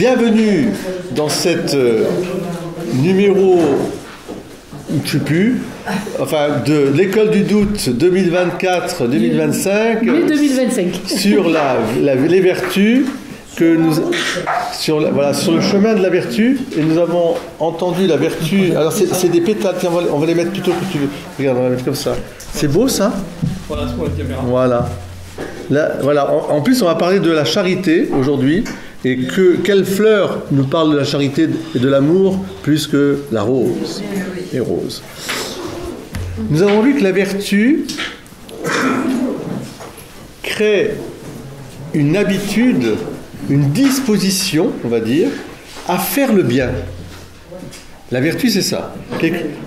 Bienvenue dans cette numéro, je sais plus, enfin de l'école du doute 2024-2025. Mais 2025. Sur les vertus que nous sur le chemin de la vertu, et nous avons entendu la vertu. Alors c'est des pétales, tiens, on va les mettre plutôt que tu veux. Regarde, on va les mettre comme ça. C'est beau ça? Voilà, c'est pour la caméra. Voilà. Là, voilà. En plus, on va parler de la charité aujourd'hui, et quelle fleur nous parle de la charité et de l'amour plus que la rose. Les roses. Nous avons vu que la vertu crée une habitude, une disposition, on va dire, à faire le bien. La vertu, c'est ça.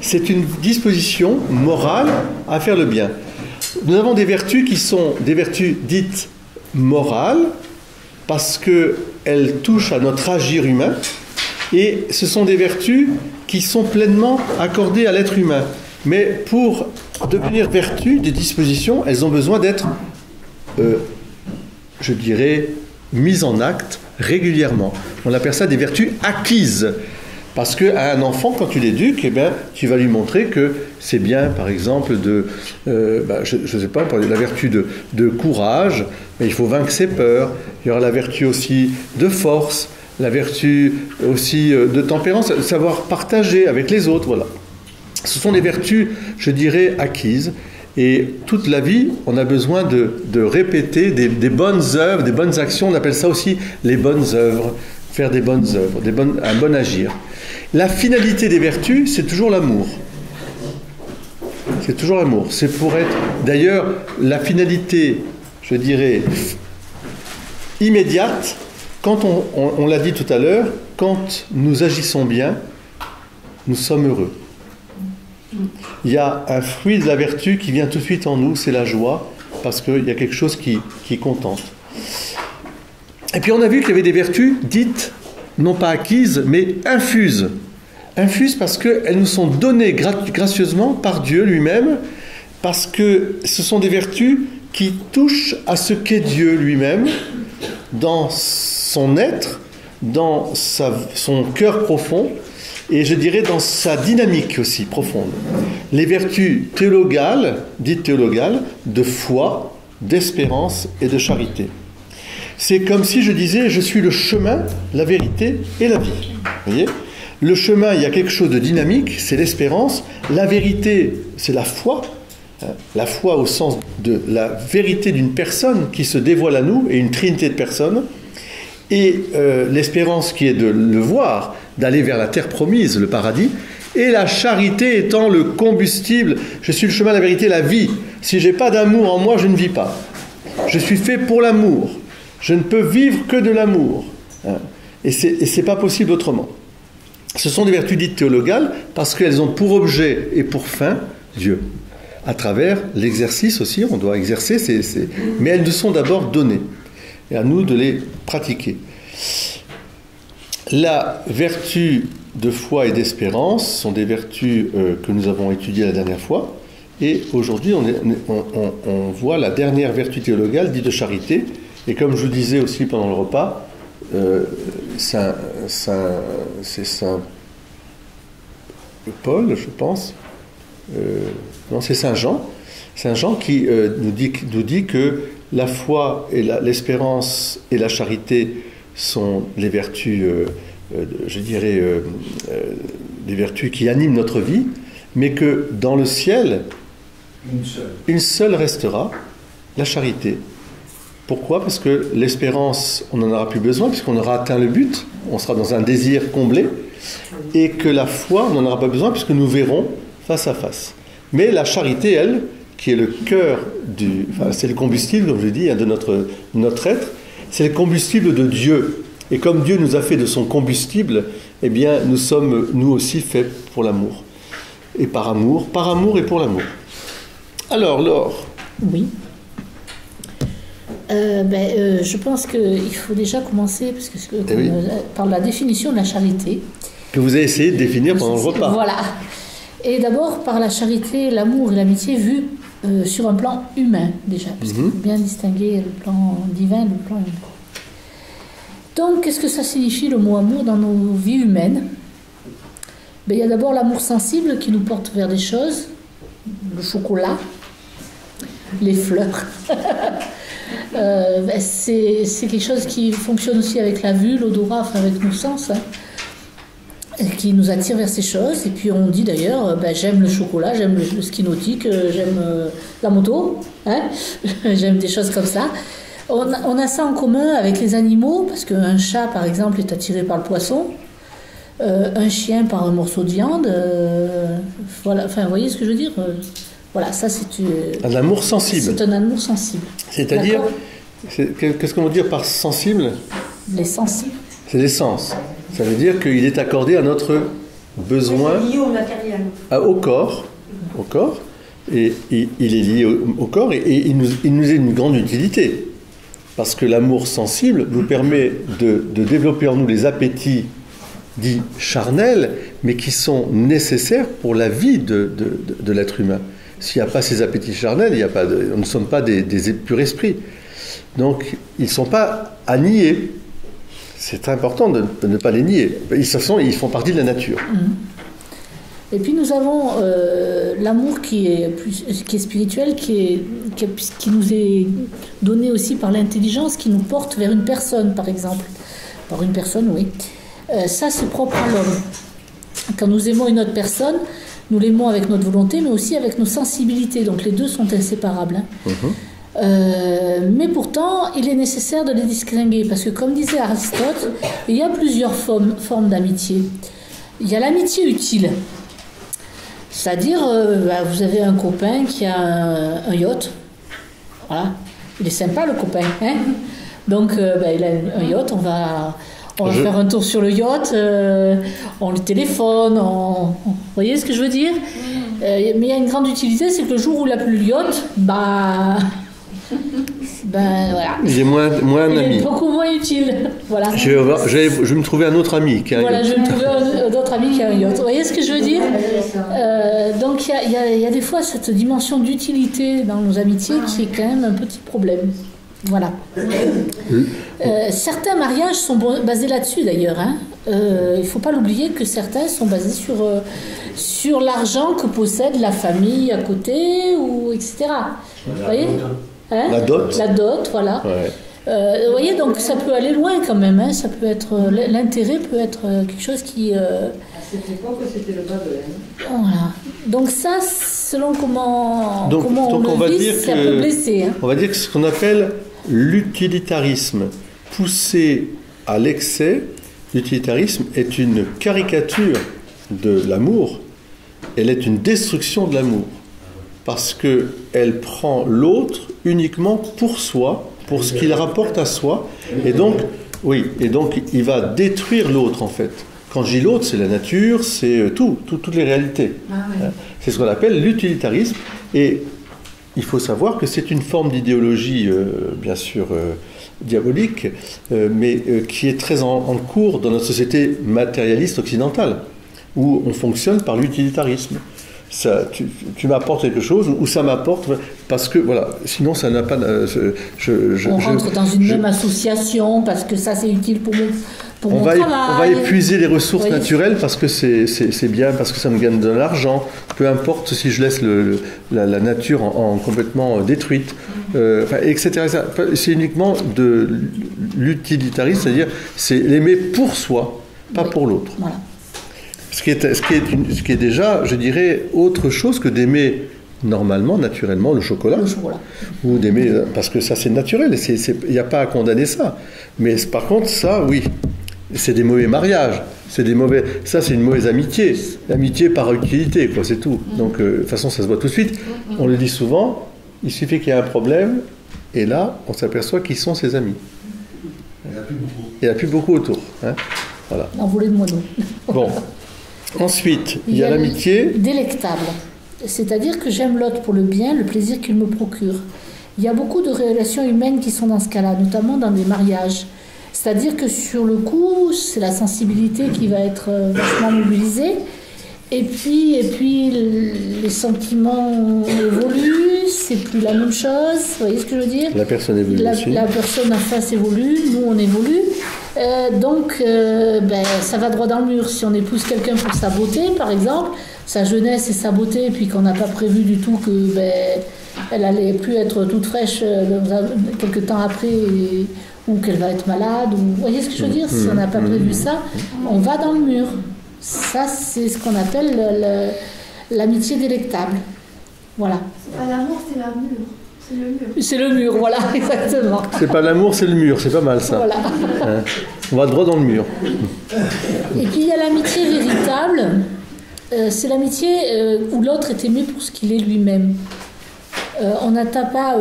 C'est une disposition morale à faire le bien. Nous avons des vertus qui sont des vertus dites morales, parce qu'elles touchent à notre agir humain, et ce sont des vertus qui sont pleinement accordées à l'être humain. Mais pour devenir vertu, des dispositions, elles ont besoin d'être, je dirais, mises en acte régulièrement. On appelle ça des vertus acquises. Parce qu'à un enfant, quand tu l'éduques, eh bien, tu vas lui montrer que c'est bien, par exemple, je ne sais pas, pour la vertu de courage, mais il faut vaincre ses peurs. Il y aura la vertu aussi de force, la vertu aussi de tempérance, de savoir partager avec les autres, voilà. Ce sont des vertus, je dirais, acquises. Et toute la vie, on a besoin de répéter des bonnes œuvres, des bonnes actions. On appelle ça aussi les bonnes œuvres, faire des bonnes œuvres, un bon agir. La finalité des vertus, c'est toujours l'amour. C'est toujours l'amour. C'est pour être... D'ailleurs, la finalité, je dirais, immédiate, quand on l'a dit tout à l'heure, quand nous agissons bien, nous sommes heureux. Il y a un fruit de la vertu qui vient tout de suite en nous, c'est la joie, parce qu'il y a quelque chose qui contente. Et puis on a vu qu'il y avait des vertus dites, non pas acquises, mais infuses. Infuses parce qu'elles nous sont données gracieusement par Dieu lui-même, parce que ce sont des vertus qui touchent à ce qu'est Dieu lui-même, dans son être, dans son cœur profond, et je dirais dans sa dynamique aussi profonde. Les vertus théologales, dites théologales, de foi, d'espérance et de charité. C'est comme si je disais, je suis le chemin, la vérité et la vie. Vous voyez ? Le chemin, il y a quelque chose de dynamique, c'est l'espérance. La vérité, c'est la foi. La foi au sens de la vérité d'une personne qui se dévoile à nous, et une trinité de personnes. Et l'espérance qui est de le voir, d'aller vers la terre promise, le paradis. Et la charité étant le combustible. Je suis le chemin, la vérité, la vie. Si je n'ai pas d'amour en moi, je ne vis pas. Je suis fait pour l'amour. Je ne peux vivre que de l'amour. Et ce n'est pas possible autrement. Ce sont des vertus dites théologales parce qu'elles ont pour objet et pour fin Dieu. À travers l'exercice aussi, on doit exercer, mais elles nous sont d'abord données. Et à nous de les pratiquer. La vertu de foi et d'espérance sont des vertus que nous avons étudiées la dernière fois. Et aujourd'hui, on voit la dernière vertu théologale dite de charité. Et comme je vous disais aussi pendant le repas, c'est Saint Paul, je pense. Non, c'est Saint Jean. Saint Jean qui nous dit que la foi et l'espérance et la charité sont les vertus, je dirais, des vertus qui animent notre vie, mais que dans le ciel, une seule restera, la charité. Pourquoi ? Parce que l'espérance, on n'en aura plus besoin, puisqu'on aura atteint le but, on sera dans un désir comblé, et que la foi, on n'en aura pas besoin, puisque nous verrons face à face. Mais la charité, elle, qui est le cœur c'est le combustible, comme je dis, de notre être, c'est le combustible de Dieu. Et comme Dieu nous a fait de son combustible, eh bien, nous sommes, nous aussi, faits pour l'amour. Et par amour et pour l'amour. Alors, Laure. Oui. Je pense qu'il faut déjà commencer par la définition de la charité. Que vous avez essayé de définir pendant le repas. Voilà. Et d'abord par la charité, l'amour et l'amitié vus sur un plan humain déjà, parce qu'il faut bien distinguer le plan divin et le plan humain. Donc, qu'est-ce que ça signifie le mot amour dans nos vies humaines? Ben, il y a d'abord l'amour sensible qui nous porte vers des choses, le chocolat, les fleurs. C'est quelque chose qui fonctionne aussi avec la vue, l'odorat, enfin avec nos sens, hein, qui nous attire vers ces choses. Et puis on dit d'ailleurs, j'aime le chocolat, j'aime le ski nautique, j'aime la moto, hein, j'aime des choses comme ça. On a ça en commun avec les animaux, parce qu'un chat par exemple est attiré par le poisson, un chien par un morceau de viande, voilà, enfin vous voyez ce que je veux dire, voilà, ça c'est un amour sensible. C'est un amour sensible. C'est-à-dire, qu'est-ce qu'on veut dire par sensible? Les sensibles. C'est les sens. Ça veut dire qu'il est accordé à notre besoin, lié au matériel. Au corps, et il est lié au corps et il nous est d'une grande utilité. Parce que l'amour sensible nous permet de développer en nous les appétits dits charnels, mais qui sont nécessaires pour la vie de l'être humain. S'il n'y a pas ces appétits charnels, nous ne sommes pas des purs esprits. Donc, ils ne sont pas à nier. C'est important de ne pas les nier. Ils font partie de la nature. Et puis nous avons l'amour qui est spirituel, qui nous est donné aussi par l'intelligence, qui nous porte vers une personne, par exemple. Par une personne, oui. Ça, c'est propre à l'homme. Quand nous aimons une autre personne, nous l'aimons avec notre volonté, mais aussi avec nos sensibilités. Donc les deux sont inséparables. Mais pourtant, il est nécessaire de les distinguer, parce que comme disait Aristote, il y a plusieurs formes d'amitié. Il y a l'amitié utile. C'est-à-dire, vous avez un copain qui a un yacht. Voilà. Il est sympa, le copain. Hein, donc, il a un yacht. On va faire un tour sur le yacht. On le téléphone. Vous voyez ce que je veux dire? Mais il y a une grande utilité, c'est que le jour où il n'a plus le yacht, voilà. Il est moins un ami. Il est beaucoup moins utile. Voilà. Je vais me trouver un autre ami qui a un yacht. Je vais me trouver un autre ami qui a un yacht. Vous voyez ce que je veux dire? Donc il y a des fois cette dimension d'utilité dans nos amitiés qui est quand même un petit problème. Voilà. Certains mariages sont basés là-dessus d'ailleurs. Hein. Il ne faut pas l'oublier que certains sont basés sur l'argent que possède la famille à côté, ou etc. Vous voyez? Hein? La dot. La dot, voilà. Ouais. Vous voyez, donc ça peut aller loin quand même. Hein. Ça peut être, l'intérêt peut être quelque chose qui... À cette époque, c'était le bas de laine. Voilà. Donc ça, selon comment on le vit, ça peut blesser. Hein. On va dire que ce qu'on appelle l'utilitarisme poussé à l'excès, l'utilitarisme est une caricature de l'amour. Elle est une destruction de l'amour. Parce qu'elle prend l'autre uniquement pour soi, pour ce qu'il rapporte à soi. Et donc, il va détruire l'autre, en fait. Quand je dis l'autre, c'est la nature, c'est toutes les réalités. C'est ce qu'on appelle l'utilitarisme. Et il faut savoir que c'est une forme d'idéologie, bien sûr, diabolique, mais qui est très en cours dans notre société matérialiste occidentale, où on fonctionne par l'utilitarisme. Ça, tu m'apportes quelque chose ou ça m'apporte parce que voilà, sinon ça n'a pas. On rentre dans une même association parce que ça c'est utile pour mon travail. On va épuiser les ressources naturelles parce que c'est bien, parce que ça me gagne de l'argent. Peu importe si je laisse la nature en complètement détruite, etc. C'est uniquement de l'utilitarisme, c'est-à-dire c'est l'aimer pour soi, pas pour l'autre. Voilà. Ce qui est déjà, je dirais, autre chose que d'aimer normalement, naturellement, le chocolat. Ou d'aimer, parce que ça c'est naturel, il n'y a pas à condamner ça. Mais par contre, ça, oui, c'est des mauvais mariages. Ça c'est une mauvaise amitié. L'amitié par utilité, quoi, c'est tout. Donc, de toute façon, ça se voit tout de suite. On le dit souvent, il suffit qu'il y ait un problème, et là, on s'aperçoit qui sont ses amis. Il n'y en a plus beaucoup autour. Hein, voilà. En voulez de moi, non. Bon. Ensuite, il y a l'amitié délectable, c'est-à-dire que j'aime l'autre pour le bien, le plaisir qu'il me procure. Il y a beaucoup de relations humaines qui sont dans ce cas-là, notamment dans des mariages. C'est-à-dire que sur le coup, c'est la sensibilité qui va être vachement mobilisée, et puis les sentiments évoluent, c'est plus la même chose, vous voyez ce que je veux dire? La personne évolue aussi. La personne en face évolue, nous on évolue. Ça va droit dans le mur. Si on épouse quelqu'un pour sa beauté, par exemple, sa jeunesse et sa beauté, puis qu'on n'a pas prévu du tout que elle allait plus être toute fraîche quelques temps après, ou qu'elle va être malade, ou vous voyez ce que je veux dire? Si on n'a pas prévu ça, on va dans le mur. Ça, c'est ce qu'on appelle l'amitié délectable. Voilà. C'est pas l'amour, c'est la mur. C'est le mur. C'est le mur, voilà, exactement. C'est pas l'amour, c'est le mur, c'est pas mal ça. Voilà. Hein, on va droit dans le mur. Et puis il y a l'amitié véritable. C'est l'amitié où l'autre est aimé pour ce qu'il est lui-même. On n'attend pas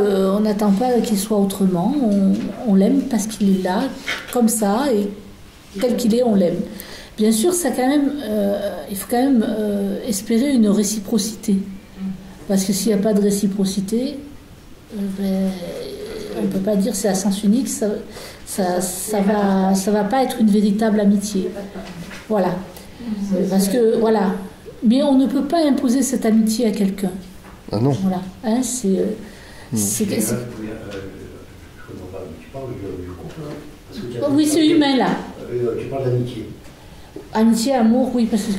qu'il soit autrement. On l'aime parce qu'il est là, comme ça, et tel qu'il est, on l'aime. Bien sûr, il faut quand même espérer une réciprocité. Parce que s'il n'y a pas de réciprocité, on ne peut pas dire c'est à sens unique, ça va pas être une véritable amitié. Voilà. Parce que, voilà. Mais on ne peut pas imposer cette amitié à quelqu'un. Ah non. Voilà. Hein, Je comprends pas, tu parles du couple, hein, parce que tu as oui, c'est humain, là. Tu parles d'amitié. Amitié, amour, oui, parce que... oui,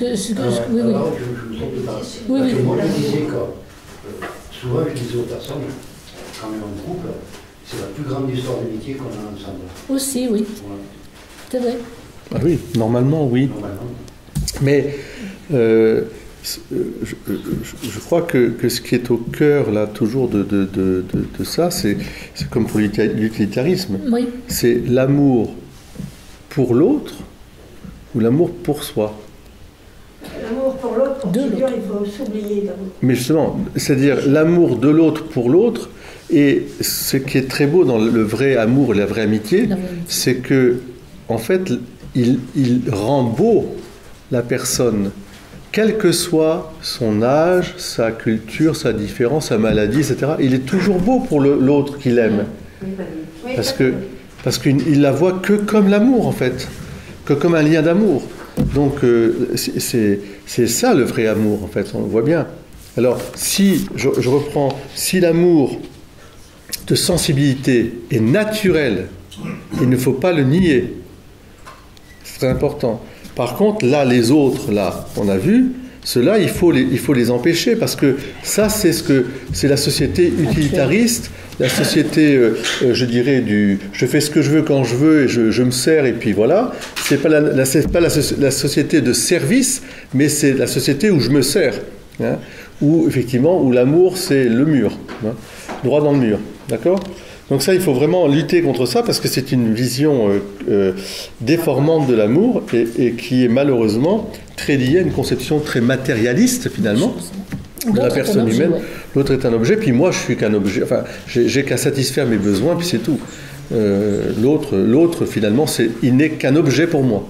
oui. Alors, je me trompe pas. Oui, Parce oui. que moi, je disais que souvent, je disais aux personnes, quand on est en couple, c'est la plus grande histoire d'amitié qu'on a ensemble. Aussi, oui. Voilà. C'est vrai. Ah oui, normalement, oui. Normalement. Mais je crois que ce qui est au cœur, là, toujours de ça, c'est comme pour l'utilitarisme. Oui. C'est l'amour pour l'autre ou l'amour pour soi. L'amour pour l'autre, pour De se dire, l'autre. il faut s'oublier d'abord. Mais justement, c'est-à-dire l'amour de l'autre pour l'autre, et ce qui est très beau dans le vrai amour et la vraie amitié, La vraie amitié. c'est que, en fait, il rend beau la personne, quel que soit son âge, sa culture, sa différence, sa maladie, etc. Il est toujours beau pour l'autre qu'il aime. Parce qu'il la voit que comme l'amour, en fait, que comme un lien d'amour. Donc, c'est ça le vrai amour, en fait, on le voit bien. Alors, si, je reprends, si l'amour de sensibilité est naturel, il ne faut pas le nier. C'est très important. Par contre, là, les autres, là, on a vu, ceux-là, il faut les empêcher, parce que ça, c'est la société utilitariste, la société, je dirais, je fais ce que je veux quand je veux et je me sers, et puis voilà. C'est pas la société de service, mais c'est la société où je me sers. Hein, où, effectivement, où l'amour, c'est le mur. Hein, droit dans le mur. D'accord ? Donc ça, il faut vraiment lutter contre ça, parce que c'est une vision déformante de l'amour et qui est malheureusement très liée à une conception très matérialiste, finalement, de la personne humaine. Ouais. L'autre est un objet, puis moi, je suis qu'un objet. Enfin, j'ai qu'à satisfaire mes besoins, puis c'est tout. L'autre, finalement, il n'est qu'un objet pour moi.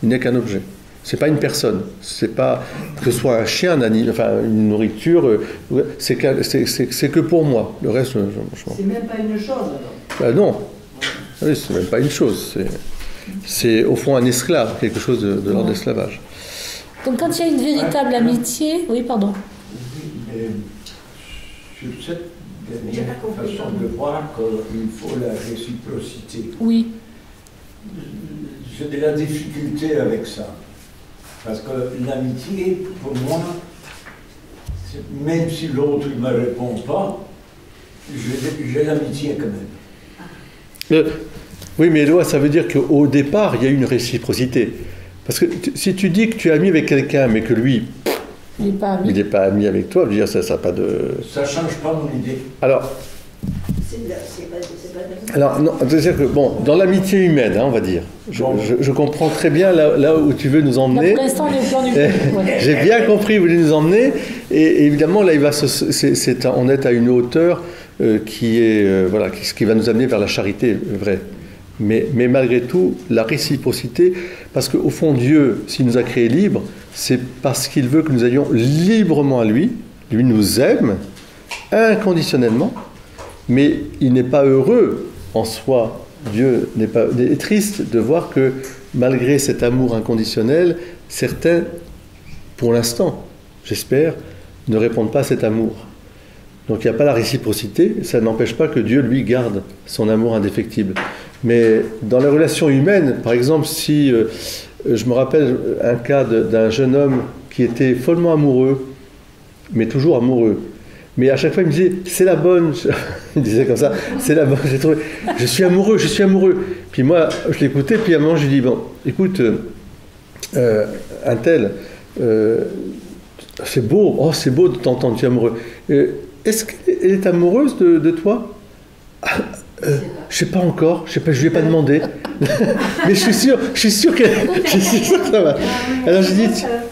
Il n'est qu'un objet. C'est pas une personne. C'est pas que ce soit un chien, une nourriture. C'est que pour moi. Le reste, c'est même pas une chose. Non. Oui, c'est même pas une chose. C'est au fond un esclave, quelque chose de l'ordre d'esclavage. Donc quand il y a une véritable amitié, oui, pardon. Sur cette dernière façon de voir qu'il faut la réciprocité. Oui. J'ai de la difficulté avec ça. Parce que l'amitié, pour moi, même si l'autre ne me répond pas, j'ai l'amitié quand même. Oui, mais Éloi, ça veut dire qu'au départ, il y a une réciprocité. Parce que si tu dis que tu es ami avec quelqu'un, mais que lui, il n'est pas ami avec toi, je veux dire, ça n'a pas de... Ça ne change pas mon idée. Alors, non, c'est-à-dire que, bon, dans l'amitié humaine, hein, on va dire, je comprends très bien là où tu veux nous emmener. Pour l'instant, on est au plan du ouais. J'ai bien compris où vous voulez nous emmener, et évidemment, là, on est à une hauteur qui va nous amener vers la charité vraie. Mais malgré tout, la réciprocité, parce qu'au fond, Dieu, s'il nous a créés libres, c'est parce qu'il veut que nous allions librement à lui. Lui nous aime inconditionnellement, mais il n'est pas heureux en soi. Dieu est triste de voir que malgré cet amour inconditionnel, certains, pour l'instant, j'espère, ne répondent pas à cet amour. Donc il n'y a pas la réciprocité, ça n'empêche pas que Dieu, lui, garde son amour indéfectible. Mais dans les relations humaines, par exemple, si je me rappelle un cas d'un jeune homme qui était follement amoureux, mais toujours amoureux. Mais à chaque fois, il me disait, c'est la bonne. Il me disait comme ça, c'est la bonne. J'ai trouvé, je suis amoureux, je suis amoureux. Puis moi, je l'écoutais, puis à un moment, je lui dis, bon, écoute, un tel, c'est beau, oh, c'est beau de t'entendre, tu es amoureux. Est-ce qu'elle est amoureuse de toi? Je sais pas encore, je lui ai pas demandé. Mais je suis sûr que ça va.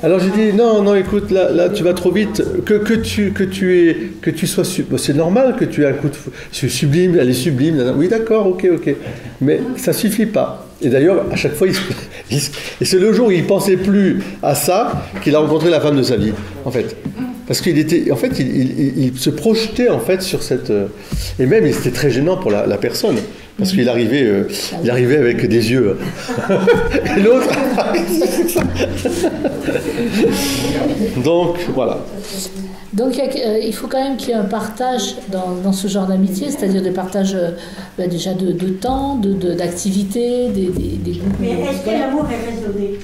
Alors j'ai dit non, écoute, là tu vas trop vite, que tu sois bon, c'est normal que tu aies un coup de sublime, elle est sublime. Oui, d'accord, ok. Mais ça suffit pas. Et d'ailleurs, à chaque fois, et c'est le jour où il pensait plus à ça qu'il a rencontré la femme de sa vie, en fait. Parce qu'il était, en fait, il se projetait en fait sur cette, et même c'était très gênant pour la personne, parce qu'il arrivait, avec des yeux, et l'autre. Donc voilà. Donc il faut quand même qu'il y ait un partage dans ce genre d'amitié, c'est-à-dire des partages déjà de temps, d'activités, des goûts. Mais est-ce que l'amour est raisonné?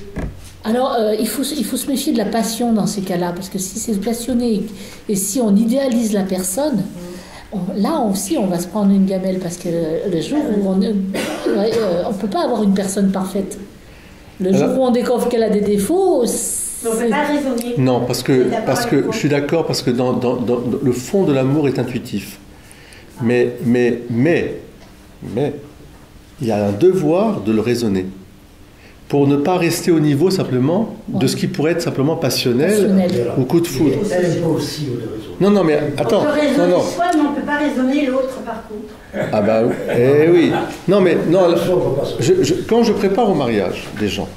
Alors, il faut se méfier de la passion dans ces cas-là, parce que si c'est passionné et si on idéalise la personne, là aussi on va se prendre une gamelle, parce que le jour où on ne peut pas avoir une personne parfaite. Le jour où on découvre qu'elle a des défauts, on ne peut pas raisonner. Non, parce que je suis d'accord, parce que dans le fond de l'amour est intuitif. Mais il y a un devoir de le raisonner. Pour ne pas rester au niveau simplement de ce qui pourrait être simplement passionnel. Ou coup de foudre. Non, mais attends. On peut raisonner soi, mais on ne peut pas raisonner l'autre par contre. Ah bah oui. Non, quand je prépare au mariage des gens,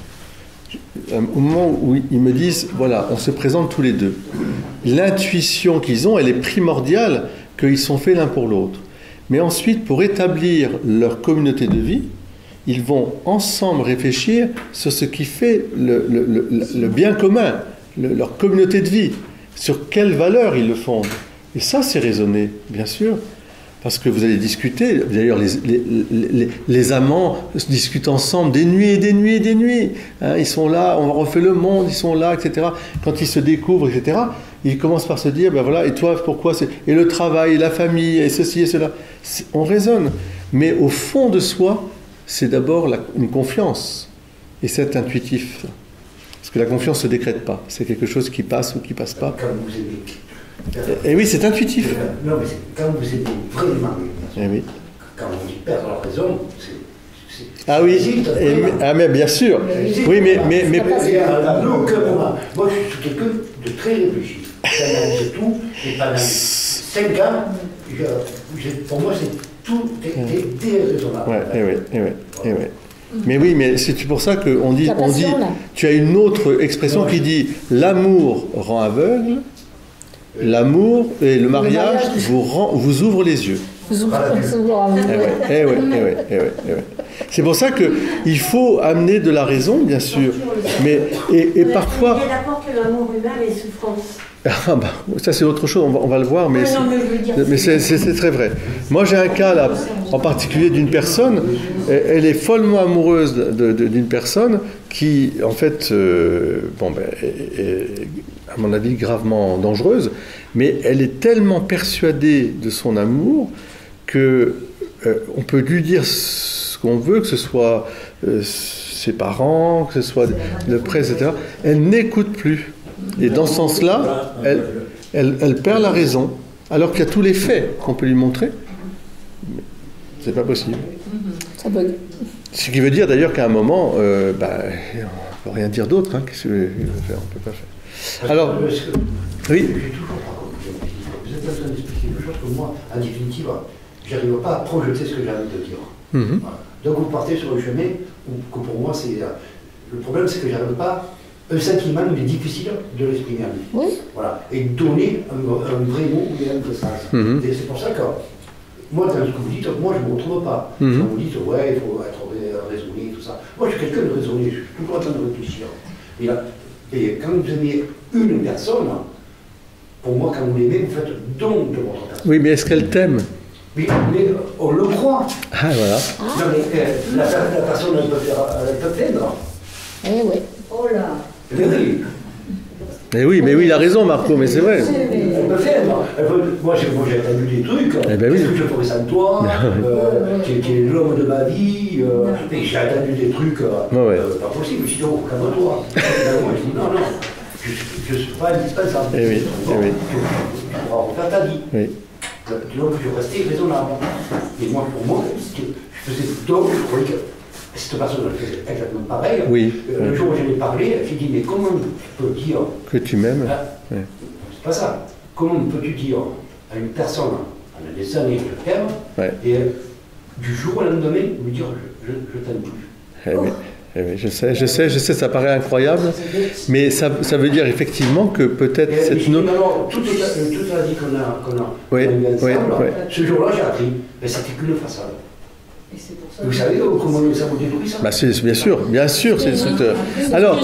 au moment où ils me disent, voilà, on se présente tous les deux, l'intuition qu'ils ont, elle est primordiale, qu'ils sont faits l'un pour l'autre. Mais ensuite, pour établir leur communauté de vie, ils vont ensemble réfléchir sur ce qui fait le bien commun, leur communauté de vie, sur quelles valeurs ils le fondent. Et ça, c'est raisonné, bien sûr, parce que vous allez discuter. D'ailleurs, les amants discutent ensemble des nuits et des nuits et des nuits. Hein, ils sont là, on refait le monde, ils sont là, etc. Quand ils se découvrent, etc., ils commencent par se dire, ben voilà, et toi, pourquoi et le travail, et la famille, et ceci et cela. On raisonne. Mais au fond de soi, c'est d'abord une confiance, et c'est intuitif. Parce que la confiance ne se décrète pas, c'est quelque chose qui passe ou qui ne passe pas. Quand vous aimez. Et oui, c'est intuitif. Non, mais quand vous aimez vraiment, oui. Quand on dit perdre la raison, c'est ah oui, mais bien sûr. Oui, mais à aucun moment. Moi, je suis quelqu'un de très réfléchi. J'analyse tout, et pendant 5 ans, pour moi, c'est tout est déraisonnable. Oui. Mais oui, mais c'est pour ça qu'on dit, tu as une autre expression qui dit l'amour rend aveugle, l'amour et le mariage vous ouvre les yeux. C'est pour ça qu'il faut amener de la raison, bien sûr, mais et parfois. Il est d'accord que l'amour humain est souffrance. Ah bah, ça c'est autre chose, on va le voir, mais c'est très vrai. Moi j'ai un cas là, en particulier d'une personne, elle est follement amoureuse d'une personne qui en fait, est à mon avis gravement dangereuse, mais elle est tellement persuadée de son amour que on peut lui dire ce qu'on veut, que ce soit ses parents, que ce soit le presse, etc. Elle n'écoute plus. Et dans ce sens-là, elle perd la raison, alors qu'il y a tous les faits qu'on peut lui montrer. C'est pas possible. Ça bug. Ce qui veut dire d'ailleurs qu'à un moment, on ne peut rien dire d'autre. Hein, qu'est-ce qu'on peut pas faire. Alors, oui. Vous êtes en train d'expliquer une chose que moi, en définitive, je n'arrive pas à projeter ce que j'ai envie de dire. Voilà. Donc vous partez sur un chemin où, que pour moi, c'est le problème, c'est que je n'arrive pas. Un sentiment, il est difficile de l'exprimer à lui. Oui. Voilà. Et donner un vrai mot ou un vrai sens. Et c'est pour ça que, moi, dans ce que vous dites, moi, je ne me retrouve pas. Quand vous dites, ouais, il faut être raisonné, tout ça. Moi, je suis quelqu'un de raisonné, je suis toujours en train de réfléchir. Et quand vous aimez une personne, pour moi, quand vous l'aimez, vous faites don de votre personne. Oui, mais est-ce qu'elle t'aime ? Mais on le croit. Ah, voilà. Non, mais la personne, elle peut plaindre. Eh ouais. Oh là. Mais oui. Mais oui, il a raison, Marco, mais c'est vrai. Elle peut plaindre. Moi, j'ai entendu des trucs. Eh ben oui. Qu'est-ce que je ferais sans toi qui est l'homme de ma vie. Et j'ai entendu des trucs. Pas possible. Je dis, oh, calme-toi. Moi, je dis, non. Je ne suis pas indispensable. Eh oui. Tu pourras refaire ta vie. Oui. Donc, je restais raisonnable. Et moi, pour moi, je faisais donc, je croyais que cette personne elle fait exactement pareil. Oui. Le jour où je lui ai parlé, elle s'est dit, mais comment tu peux dire que tu m'aimes? Oui. C'est pas ça. Comment peux-tu dire à une personne, pendant des années, je t'aime, et du jour au lendemain, lui dire, je t'aime plus. Eh oui, je sais, ça paraît incroyable, mais ça veut dire effectivement que peut-être cette toute la vie qu'on a eu ensemble, ce jour-là j'ai appris, mais c'était qu'une façade. Vous savez comment ça vous détruit ça? Bien sûr, c'est destructeur. Alors,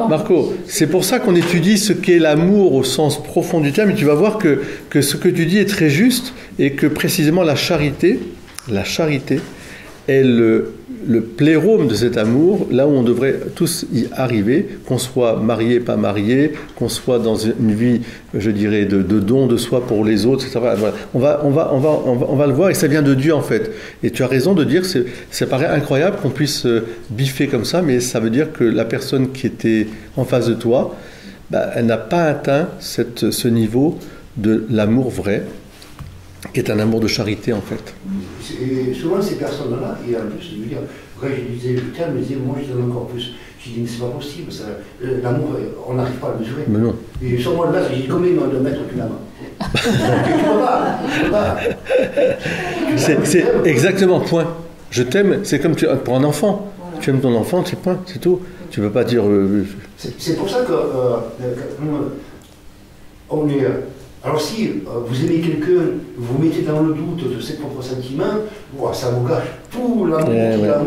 Marco, c'est pour ça qu'on étudie ce qu'est l'amour au sens profond du terme, et tu vas voir que ce que tu dis est très juste, et que précisément la charité est le plérôme de cet amour, là où on devrait tous y arriver, qu'on soit marié, pas marié, qu'on soit dans une vie, je dirais, de don de soi pour les autres, etc. Voilà. On va le voir, et ça vient de Dieu en fait. Et tu as raison de dire, ça paraît incroyable qu'on puisse biffer comme ça, mais ça veut dire que la personne qui était en face de toi, elle n'a pas atteint ce niveau de l'amour vrai, qui est un amour de charité en fait. Et souvent ces personnes-là, et en plus, je veux dire, quand je disais le terme, je disais, moi je donne encore plus. Je dis, mais c'est pas possible, l'amour, on n'arrive pas à le mesurer. Mais non. Et sur moi le mettre, j'ai dit, combien de mètres tu l'as? Tu peux pas. C'est exactement, point. Je t'aime, c'est comme pour un enfant. Voilà. Tu aimes ton enfant, c'est point, c'est tout. Tu ne peux pas dire... C'est pour ça que on est... Alors si vous aimez quelqu'un, vous mettez dans le doute de ses propres sentiments, ça vous gâche tout l'amour qu'il a.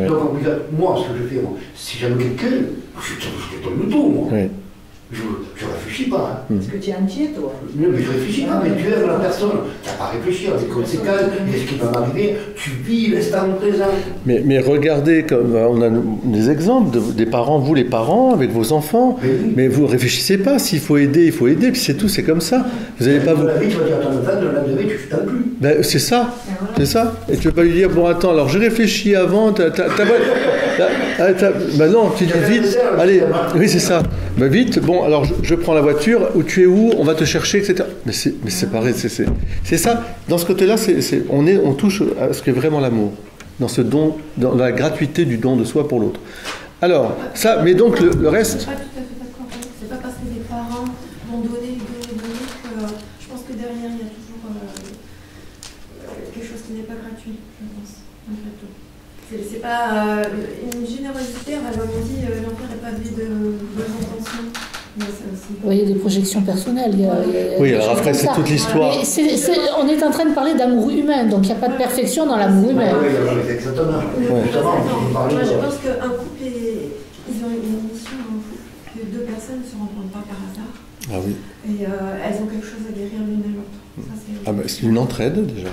Donc moi, ce que je fais, si j'aime quelqu'un, je donne le tout, moi. Oui. Je ne réfléchis pas. Parce que tu es entier, toi. Non, mais je ne réfléchis pas, mais tu aimes la personne. Tu n'as pas à réfléchir à des conséquences, et ce qui va m'arriver, tu vis l'instant présent. Mais regardez, on a des exemples des parents, vous les parents, avec vos enfants, mais vous ne réfléchissez pas. S'il faut aider, il faut aider, puis c'est tout, c'est comme ça. Vous n'allez pas vous... La vie, tu vas dire à ton enfant, de la lendemain, tu ne t'en plus. C'est ça, c'est ça. Et tu ne vas pas lui dire, bon, attends, alors je réfléchis avant, non, tu dis vite, allez, oui, c'est ça. Vite, bon, alors je prends la voiture, où tu es où, on va te chercher, etc. Mais c'est pareil, c'est ça. Dans ce côté-là, on touche à ce qu'est vraiment l'amour, dans ce don, dans la gratuité du don de soi pour l'autre. Alors, ça, mais donc le reste... Je ne suis pas tout à fait d'accord. C'est pas parce que les parents vont donner que je pense que derrière, il y a toujours quelque chose qui n'est pas gratuit, je pense, malgré tout. C'est pas une générosité, on dit l'enfer n'est pas vide de bonnes intentions. Oui, il y a des projections personnelles. Oui, alors après, c'est toute l'histoire. On est en train de parler d'amour humain, donc il n'y a pas de perfection dans l'amour humain. Oui, exactement. Moi, je pense qu'un couple, ils ont une mission en couple, que deux personnes ne se rencontrent pas par hasard. Ah oui. Et elles ont quelque chose à guérir l'une à l'autre. C'est une entraide, déjà.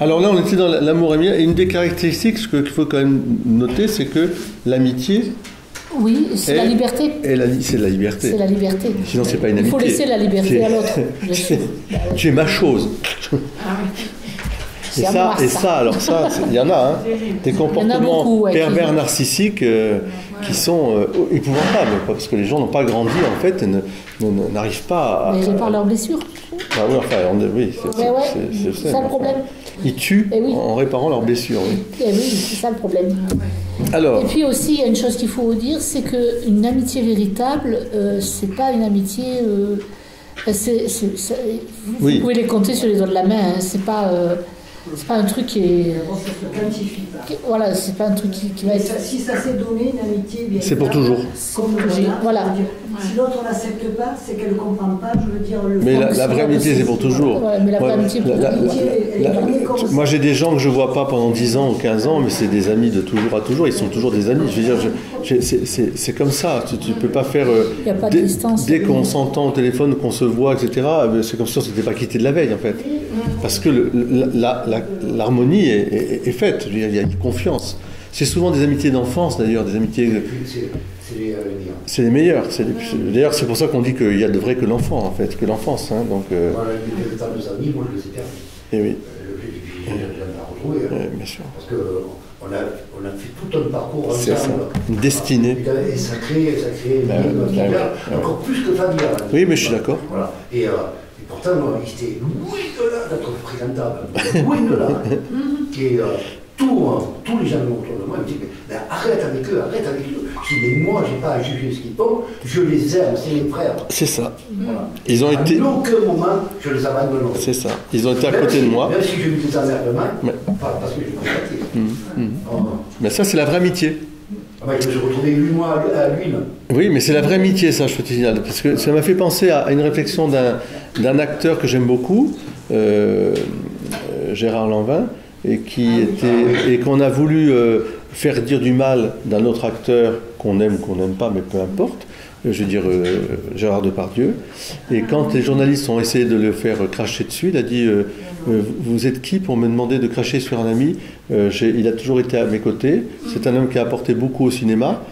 Alors là, on était dans l'amour aimé, et une des caractéristiques qu'il faut quand même noter, c'est que l'amitié... Oui, c'est la liberté. C'est la liberté. C'est la liberté. Sinon, c'est pas une amitié. Il faut laisser la liberté à l'autre. Tu es ma chose. Et ça, alors ça, il y en a, hein, des comportements beaucoup, pervers narcissiques qui sont épouvantables, parce que les gens n'ont pas grandi, en fait, et n'arrivent pas à... Mais ils réparent leurs blessures. Ah oui, enfin, c'est ça le problème. Ils tuent en réparant leurs blessures. Oui. Et oui, c'est ça le problème. Alors, et puis aussi, il y a une chose qu'il faut dire, c'est qu'une amitié véritable, c'est pas une amitié... vous pouvez les compter sur les doigts de la main, hein, c'est pas un truc qui est... Voilà, c'est pas un truc qui va être... Si ça s'est donné, une amitié... C'est pour toujours. Comme voilà. Si l'autre ne l'accepte pas, c'est qu'elle ne comprend pas, je veux dire... Mais la vraie amitié, c'est pour toujours. Ouais, mais la vraie amitié, pour moi, j'ai des gens que je ne vois pas pendant 10 ans ou 15 ans, mais c'est des amis de toujours à toujours, ils sont toujours des amis. Je veux dire, c'est comme ça, tu ne peux pas faire... Il n'y a pas de distance. Dès qu'on s'entend au téléphone, qu'on se voit, etc., c'est comme si on ne s'était pas quitté de la veille, en fait. Parce que l'harmonie est faite, il y a une confiance. C'est souvent des amitiés d'enfance, d'ailleurs, des amitiés... C'est les meilleurs. D'ailleurs, c'est pour ça qu'on dit qu'il y a de vrai que l'enfant, en fait, que l'enfance. Hein, donc, Moi, les temps de amis, moi, je les ai perdus. Et oui. J'ai la retrouver. Bien sûr. Parce qu'on a fait tout un parcours ensemble. C'est ça, une destinée. Et ça crée une encore plus que familial. Oui, mais je suis d'accord. Voilà. Et pourtant, il était loin de là d'être fréquentable. Loin de là. Et tous les gens autour de moi me disent mais arrête avec eux. Je dis mais moi, je n'ai pas à juger ce qu'ils font. Je les aime, c'est mes frères. C'est ça. Voilà. Ils ont été... À aucun moment, je les abandonne. C'est ça. Ils ont été à côté de moi. Même si j'ai eu des emmerdements, pas parce que je constatais. Mais ça, c'est la vraie amitié. Je me suis retrouvé 8 mois à l'huile. Oui, mais c'est la vraie amitié, ça, je peux te dire. Parce que ça m'a fait penser à une réflexion d'un acteur que j'aime beaucoup, Gérard Lanvin, et qu'on a voulu faire dire du mal d'un autre acteur qu'on aime ou qu'on n'aime pas, mais peu importe. Je veux dire Gérard Depardieu. Et quand les journalistes ont essayé de le faire cracher dessus, il a dit vous êtes qui pour me demander de cracher sur un ami? Il a toujours été à mes côtés. C'est un homme qui a apporté beaucoup au cinéma.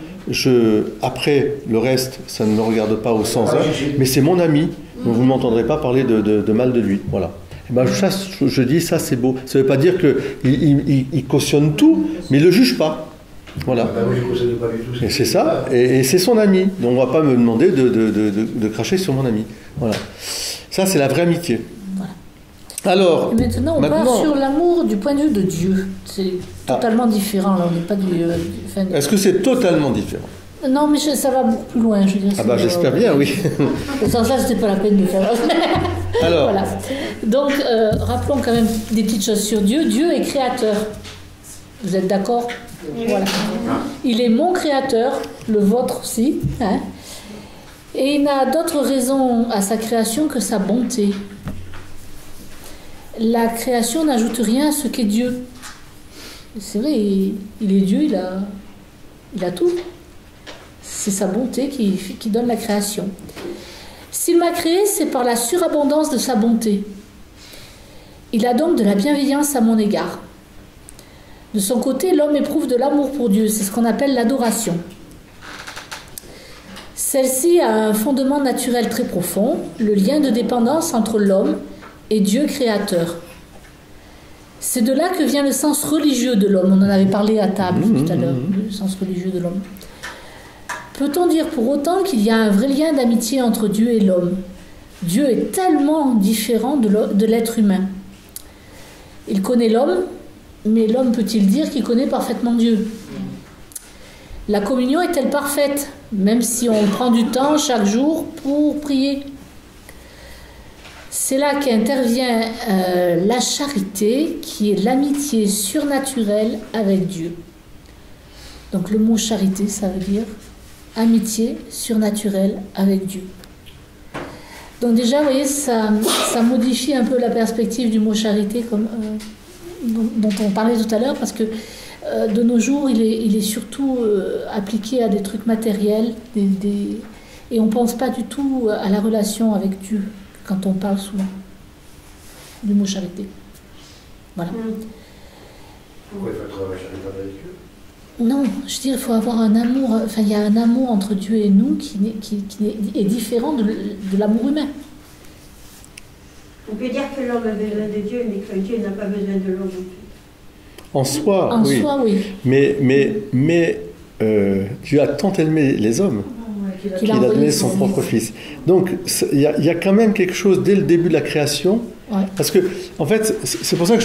Après, le reste, ça ne me regarde pas au sens mais c'est mon ami. Donc vous ne m'entendrez pas parler de mal de lui. Voilà. Et ben, ça, je dis, ça c'est beau. Ça ne veut pas dire qu'il cautionne tout, mais il ne le juge pas. Voilà. Et c'est ça, et c'est son ami. Donc on ne va pas me demander de cracher sur mon ami. Voilà. Ça, c'est la vraie amitié. Voilà. Alors, et maintenant, on part sur l'amour du point de vue de Dieu. C'est totalement différent. Là, on n'est pas du Est-ce que c'est totalement différent? Non, mais ça va beaucoup plus loin, je veux dire. Ah bah j'espère bien, oui. Sans ça, c'était pas la peine de faire. Alors. Voilà. Donc, rappelons quand même des petites choses sur Dieu. Dieu est créateur. Vous êtes d'accord? Voilà. Il est mon créateur, le vôtre aussi. Hein, et il n'a d'autre raison à sa création que sa bonté. La création n'ajoute rien à ce qu'est Dieu. C'est vrai, il est Dieu, il a tout. C'est sa bonté qui donne la création. S'il m'a créé, c'est par la surabondance de sa bonté. Il a donc de la bienveillance à mon égard. De son côté, l'homme éprouve de l'amour pour Dieu. C'est ce qu'on appelle l'adoration. Celle-ci a un fondement naturel très profond, le lien de dépendance entre l'homme et Dieu créateur. C'est de là que vient le sens religieux de l'homme. On en avait parlé à table tout à l'heure, le sens religieux de l'homme. Peut-on dire pour autant qu'il y a un vrai lien d'amitié entre Dieu et l'homme? Dieu est tellement différent de l'être humain. Il connaît l'homme, mais l'homme peut-il dire qu'il connaît parfaitement Dieu? La communion est-elle parfaite, même si on prend du temps chaque jour pour prier? C'est là qu'intervient la charité, qui est l'amitié surnaturelle avec Dieu. Donc le mot charité, ça veut dire amitié surnaturelle avec Dieu. Donc déjà, vous voyez, ça modifie un peu la perspective du mot charité dont on parlait tout à l'heure, parce que de nos jours, il est surtout appliqué à des trucs matériels, et on ne pense pas du tout à la relation avec Dieu quand on parle souvent du mot charité. Voilà. Pourquoi il faut être charitable avec Dieu? Non, je veux dire, il faut avoir un amour, enfin il y a un amour entre Dieu et nous qui est différent de l'amour humain. On peut dire que l'homme a besoin de Dieu, mais que Dieu n'a pas besoin de l'homme non plus. En soi, en oui. Soi, oui. Mais Dieu a tant aimé les hommes qu'il a donné son propre fils. Donc il y a quand même quelque chose dès le début de la création. Ouais. Parce que, en fait, c'est pour ça que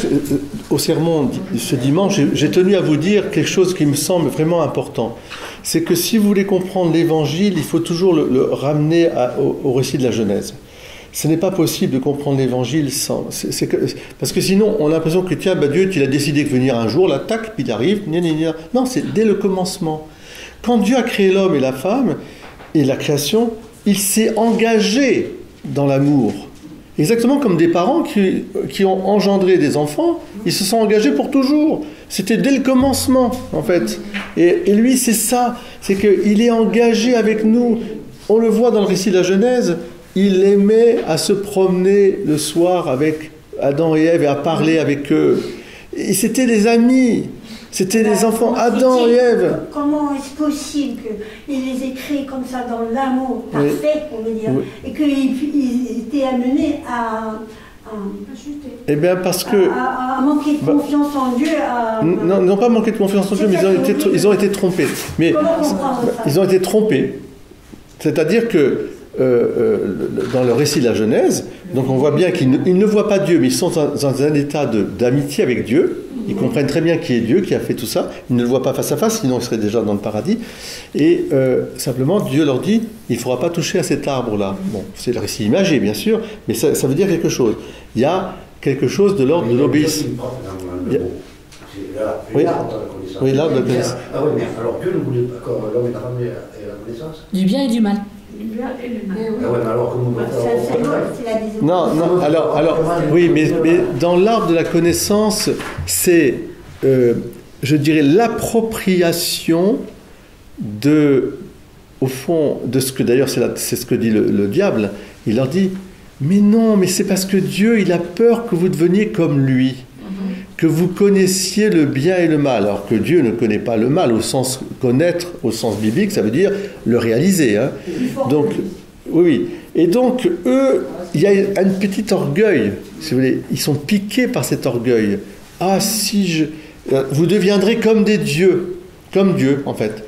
au sermon ce dimanche, j'ai tenu à vous dire quelque chose qui me semble vraiment important. C'est que si vous voulez comprendre l'Évangile, il faut toujours le ramener au récit de la Genèse. Ce n'est pas possible de comprendre l'Évangile sans... parce que sinon, on a l'impression que tiens, Dieu, tu l'as décidé de venir un jour, là, tac, puis il arrive. Non, c'est dès le commencement. Quand Dieu a créé l'homme et la femme, et la création, il s'est engagé dans l'amour. Exactement comme des parents qui ont engendré des enfants, ils se sont engagés pour toujours. C'était dès le commencement, en fait. Et lui, c'est ça, c'est qu'il est engagé avec nous. On le voit dans le récit de la Genèse, il aimait à se promener le soir avec Adam et Ève et à parler avec eux. Et c'était des amis, c'était des enfants, Adam et Ève. Comment est-ce possible qu'ils les aient créés comme ça dans l'amour parfait, on veut dire, et qu'ils étaient amenés à chuter. Eh bien parce que... À manquer de confiance en Dieu. Non, pas manquer de confiance en Dieu, mais ils ont été trompés. Mais comment comprendre ça? Ils ont été trompés. C'est-à-dire que dans le récit de la Genèse, donc on voit bien qu'ils ne voient pas Dieu, mais ils sont dans un état d'amitié avec Dieu. Ils comprennent très bien qui est Dieu, qui a fait tout ça. Ils ne le voient pas face à face, sinon ils seraient déjà dans le paradis. Et simplement, Dieu leur dit, il ne faudra pas toucher à cet arbre-là. Bon, c'est le récit imagé, bien sûr, mais ça veut dire quelque chose. Il y a quelque chose de l'ordre de l'obéissance. Oui, l'arbre de la connaissance. Ah oui, mais alors Dieu ne voulait pas que l'homme et la femme aient la connaissance? Du bien et du mal. Ah ouais, mais alors comment Non, alors, oui, mais dans l'arbre de la connaissance, c'est, je dirais, l'appropriation au fond, de ce que, d'ailleurs, c'est ce que dit le diable. Il leur dit, mais non, mais c'est parce que Dieu, il a peur que vous deveniez comme lui, que vous connaissiez le bien et le mal, alors que Dieu ne connaît pas le mal au sens connaître, au sens biblique, ça veut dire le réaliser. Hein. Donc, oui. Et donc, eux, il y a un petit orgueil, si vous voulez. Ils sont piqués par cet orgueil. Ah, vous deviendrez comme des dieux, comme Dieu, en fait.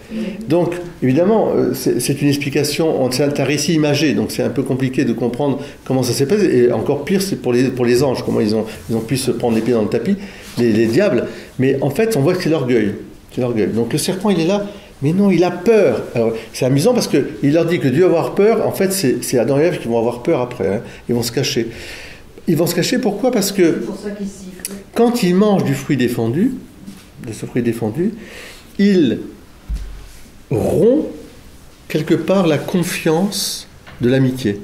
Donc, évidemment, c'est une explication, c'est un récit imagé, donc c'est un peu compliqué de comprendre comment ça s'est passé. Et encore pire, c'est pour les anges, comment ils ont pu se prendre les pieds dans le tapis, les diables. Mais en fait, on voit que c'est l'orgueil. C'est l'orgueil. Donc le serpent, il est là, mais non, il a peur. Alors, c'est amusant parce qu'il leur dit que Dieu va avoir peur. En fait, c'est Adam et Ève qui vont avoir peur après. Hein. Ils vont se cacher. Ils vont se cacher, pourquoi? Parce que quand ils mangent de ce fruit défendu, ils rompt quelque part la confiance de l'amitié.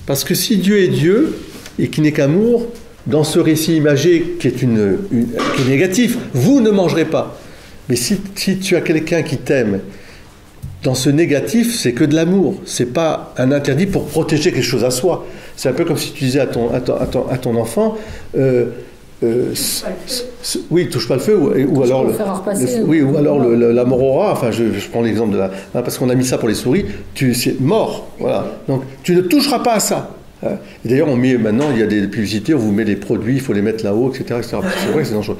Parce que si Dieu est Dieu et qui n'est qu'amour, dans ce récit imagé qui est, qui est négatif, vous ne mangerez pas. Mais si tu as quelqu'un qui t'aime, dans ce négatif, c'est que de l'amour. C'est pas un interdit pour protéger quelque chose à soi. C'est un peu comme si tu disais à ton enfant... oui, touche pas le feu, ou alors l'amour aura. Enfin, je prends l'exemple de parce qu'on a mis ça pour les souris. C'est mort, voilà. Donc, tu ne toucheras pas à ça. Et d'ailleurs, maintenant, il y a des publicités, on vous met les produits, il faut les mettre là-haut, etc. C'est vrai que c'est dangereux.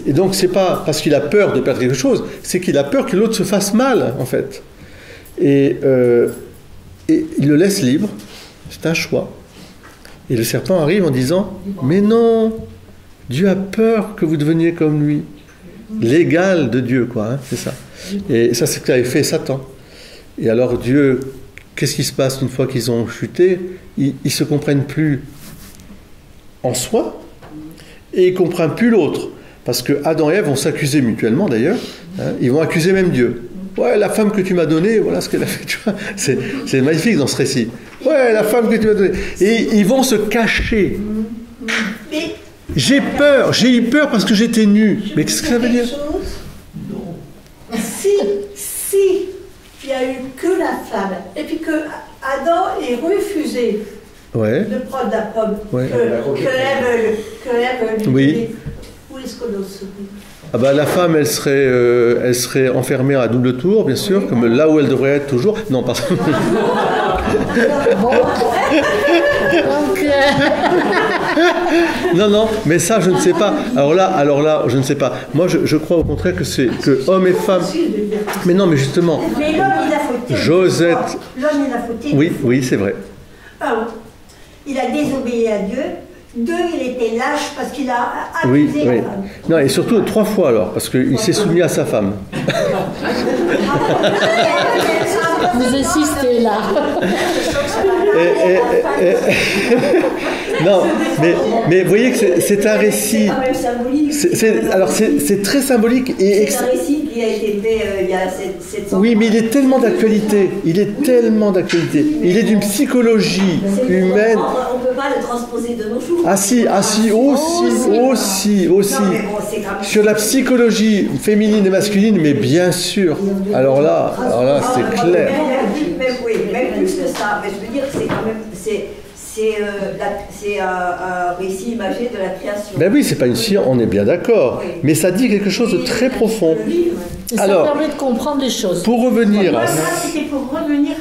Et donc, c'est pas parce qu'il a peur de perdre quelque chose, c'est qu'il a peur que l'autre se fasse mal, en fait. Et il le laisse libre. C'est un choix. Et le serpent arrive en disant, mais non. Dieu a peur que vous deveniez comme lui. L'égal de Dieu, quoi, hein, c'est ça. Et ça, c'est ce qu'avait fait Satan. Et alors Dieu, qu'est-ce qui se passe une fois qu'ils ont chuté? Ils ne se comprennent plus en soi et ils ne comprennent plus l'autre. Parce que Adam et Ève vont s'accuser mutuellement, d'ailleurs. Hein, ils vont accuser même Dieu. Ouais, la femme que tu m'as donnée, voilà ce qu'elle a fait. Tu vois, c'est magnifique dans ce récit. Ouais, la femme que tu m'as donnée. Et ils vont se cacher. Mais j'ai eu peur parce que j'étais nu. Mais qu'est-ce que ça veut dire? Si il n'y a eu que la femme, et puis que Adam ait refusé de prendre la pomme, que Ève oui. Où est-ce qu'on en serait? Ah bah, la femme, elle serait enfermée à double tour, bien sûr, comme là où elle devrait être toujours. Non, pardon. Non, mais ça, je ne sais pas. Alors là, je ne sais pas. Moi, je crois au contraire que hommes et femmes... Mais non, mais justement... Mais l'homme, il a fauté. Josette... L'homme, il a fauté. Oui, c'est vrai. Un, il a désobéi à Dieu. 2, il était lâche parce qu'il a accusé la femme. Non, et surtout 3 fois alors, parce qu'il s'est soumis à sa femme. Vous insistez là. Non, mais vous voyez que c'est un récit. C'est quand même symbolique. Alors c'est très symbolique et c'est un récit qui a été fait il y a 700 ans. Oui, mais il est tellement d'actualité. Il est tellement d'actualité. Il est d'une psychologie humaine. On ne peut pas le transposer de nos jours. Ah si, aussi. Non, mais bon, c'est grave. Sur la psychologie féminine et masculine, mais bien sûr. Alors là, c'est clair. Même plus que ça. Mais je veux dire que c'est quand même... C'est un récit imagé de la création. Ben oui, c'est pas une science, on est bien d'accord. Oui. Mais ça dit quelque chose de très profond. Et ça permet de comprendre les choses. Pour revenir à... C'était pour revenir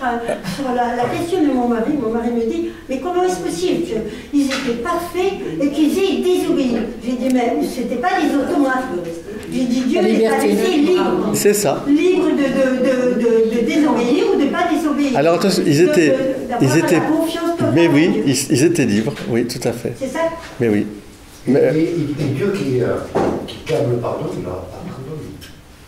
sur la question de mon mari. Mon mari me dit, mais comment est-ce possible qu'ils étaient parfaits et qu'ils aient désobéi? J'ai dit, mais c'était pas des automates. J'ai dit, Dieu les a laissés libres. C'est ça. Libres de désobéir ou de ne pas désobéir. Alors attention, ils étaient mais oui, ils étaient libres, oui, tout à fait. C'est ça? Mais oui. Mais... Et Dieu qui calme le pardon, il n'aura pas pardonné.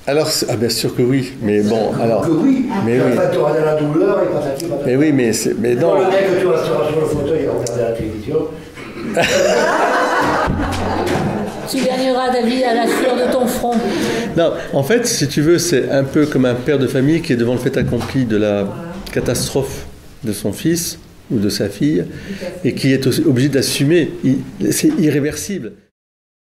Alors, bien sûr que oui, mais bon, alors... Que oui, mais oui. Tu auras de la douleur et patati patata. Mais oui, mais non... Le mec que tu resteras sur le fauteuil à regarder la télévision... Tu gagneras ta vie à la sueur de ton front. Non, en fait, si tu veux, c'est un peu comme un père de famille qui est devant le fait accompli de la catastrophe de son fils ou de sa fille, et qui est obligé d'assumer. C'est irréversible.